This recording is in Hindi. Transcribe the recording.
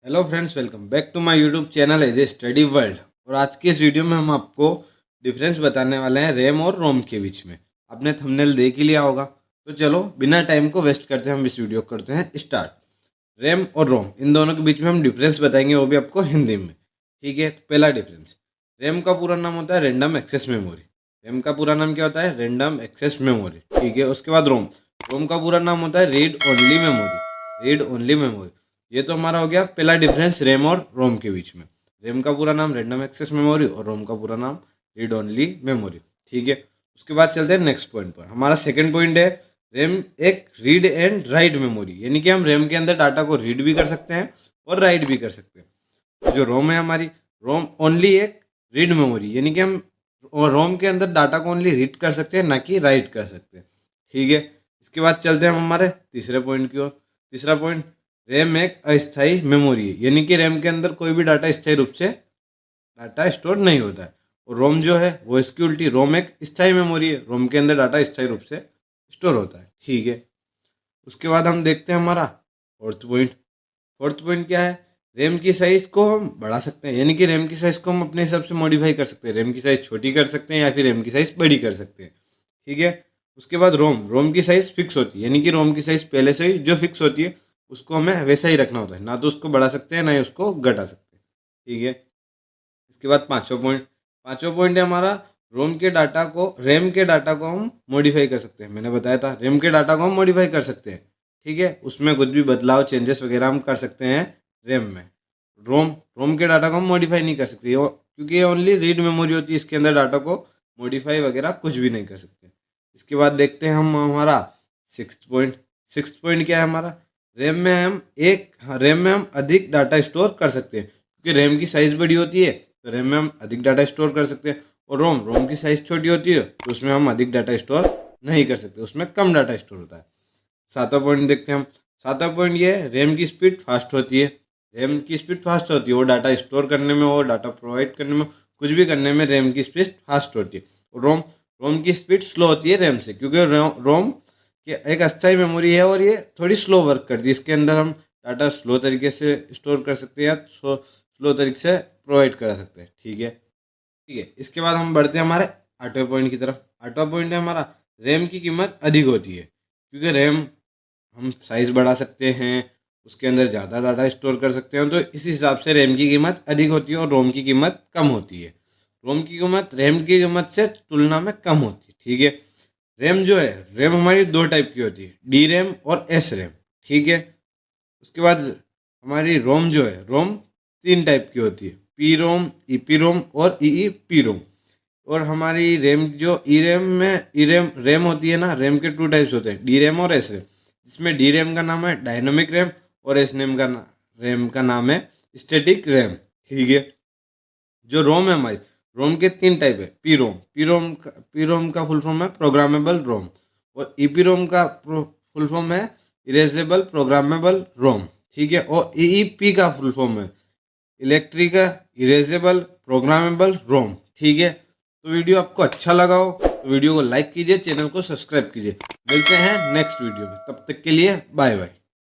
Hello friends, welcome back to my YouTube channel as a study world. और आज की इस वीडियो में हम आपको डिफरेंस बताने वाले हैं रैम और रोम के बीच में। आपने थंबनेल देख ही लिया होगा, तो चलो बिना टाइम को वेस्ट करते हम इस वीडियो को करते हैं स्टार्ट। रैम और रोम इन दोनों के बीच में हम डिफरेंस बताएंगे, वो भी आपको हिंदी में। ठीक है, तो पहला डिफरेंस, रैम का पूरा नाम होता है रैंडम एक्सेस मेमोरी। रैम का पूरा नाम क्या होता है? Random access memory. ठीक है, उसके बाद रोम। रोम का पूरा नाम होता है read only memory. Read only memory. ये तो हमारा हो गया पहला डिफरेंस रैम और रोम के बीच में। रैम का पूरा नाम रैंडम एक्सेस मेमोरी और रोम का पूरा नाम रीड ओनली मेमोरी। ठीक है, उसके बाद चलते हैं नेक्स्ट पॉइंट पर। हमारा सेकंड पॉइंट है रैम एक रीड एंड राइट मेमोरी, यानी कि हम रैम के अंदर डाटा को रीड भी कर सकते हैं और राइट भी कर सकते हैं। तो जो रोम है हमारी, रोम ओनली एक रीड मेमोरी, यानी कि हम रोम के अंदर डाटा को ओनली रीड कर सकते हैं, ना कि राइट कर सकते हैं। ठीक है, इसके बाद चलते हैं हम हमारे तीसरे पॉइंट की ओर। तीसरा पॉइंट, रैम एक अस्थायी मेमोरी है, यानी कि रैम के अंदर कोई भी डाटा स्थायी रूप से डाटा स्टोर नहीं होता है। और रोम जो है वो इसकी उल्टी, रोम एक स्थायी मेमोरी है, रोम के अंदर डाटा स्थायी रूप से स्टोर होता है। ठीक है, उसके बाद हम देखते हैं हमारा फोर्थ पॉइंट। फोर्थ पॉइंट क्या है? रैम की साइज को हम बढ़ा सकते हैं, यानी कि रैम की साइज को हम अपने हिसाब से मॉडिफाई कर सकते हैं। रैम की साइज छोटी कर सकते हैं या फिर रैम की साइज बड़ी कर सकते हैं। ठीक है, उसके बाद रोम। रोम की साइज फिक्स होती है, यानी कि रोम की साइज पहले से ही जो फिक्स होती है उसको हमें वैसा ही रखना होता है, ना तो उसको बढ़ा सकते हैं ना ही उसको घटा सकते हैं। ठीक है, इसके बाद पांचवा पॉइंट। पांचवा पॉइंट है हमारा, रोम के डाटा को, रैम के डाटा को हम मॉडिफाई कर सकते हैं। मैंने बताया था रैम के डाटा को हम मॉडिफाई कर सकते हैं। ठीक है, उसमें कुछ भी बदलाव, चेंजेस वगैरह हम कर सकते हैं रैम में। रोम रोम के डाटा को हम मॉडिफाई नहीं कर सकते, क्योंकि ये ओनली रीड मेमोरी होती है, इसके अंदर डाटा को मॉडिफाई वगैरह कुछ भी नहीं कर सकते। इसके बाद देखते हैं हम हमारा सिक्स्थ पॉइंट। सिक्स्थ पॉइंट क्या है हमारा? रैम में हम अधिक डाटा स्टोर कर सकते हैं, क्योंकि रैम की साइज बड़ी होती है तो रैम में हम अधिक डाटा स्टोर कर सकते हैं। और रोम की साइज छोटी होती है तो उसमें हम अधिक डाटा स्टोर नहीं कर सकते, उसमें कम डाटा स्टोर होता है। सातवां पॉइंट देखते हैं हम। सातवां पॉइंट ये है, रैम की स्पीड फास्ट होती है। रैम की स्पीड फास्ट होती है, वो डाटा स्टोर करने में, वो डाटा प्रोवाइड करने में, कुछ भी करने में रैम की स्पीड फास्ट होती है। और रोम रोम की स्पीड स्लो होती है रैम से, क्योंकि रोम कि एक अस्थायी मेमोरी है और ये थोड़ी स्लो वर्क करती है। इसके अंदर हम डाटा स्लो तरीके से स्टोर कर सकते हैं या स्लो तरीके से प्रोवाइड कर सकते हैं। ठीक है, ठीक है, इसके बाद हम बढ़ते हैं हमारे आठवें पॉइंट की तरफ। आठवां पॉइंट है हमारा, रैम की कीमत अधिक होती है, क्योंकि रैम हम साइज बढ़ा सकते हैं, उसके अंदर ज़्यादा डाटा स्टोर कर सकते हैं, तो इस हिसाब से रैम की कीमत अधिक होती है और रोम की कीमत कम होती है। रोम की कीमत रैम की कीमत से तुलना में कम होती है। ठीक है, रैम जो है, रैम हमारी दो टाइप की होती है, डी रैम और एस रैम। ठीक है, उसके बाद हमारी रोम जो है, रोम तीन टाइप की होती है, P ROM, E P ROM और ई पी रोम। और हमारी रैम जो ई रैम में रैम होती है ना, रैम के टू टाइप्स होते हैं, डी रैम और एस रैम। जिसमें डी रैम का नाम है डायनामिक रैम और एस रैम का नाम है स्टैटिक रैम। ठीक है, जो रोम है हमारी, रोम के तीन टाइप है। पी रोम का फुल फॉर्म है प्रोग्रामेबल रोम, और ईपी रोम का फुल फॉर्म है इरेजेबल प्रोग्रामेबल रोम। ठीक है, और ईईपी का फुल फॉर्म है इलेक्ट्रिक इरेजेबल प्रोग्रामेबल रोम। ठीक है, तो वीडियो आपको अच्छा लगा हो तो वीडियो को लाइक कीजिए, चैनल को सब्सक्राइब कीजिए। मिलते हैं नेक्स्ट वीडियो में, तब तक के लिए बाय बाय।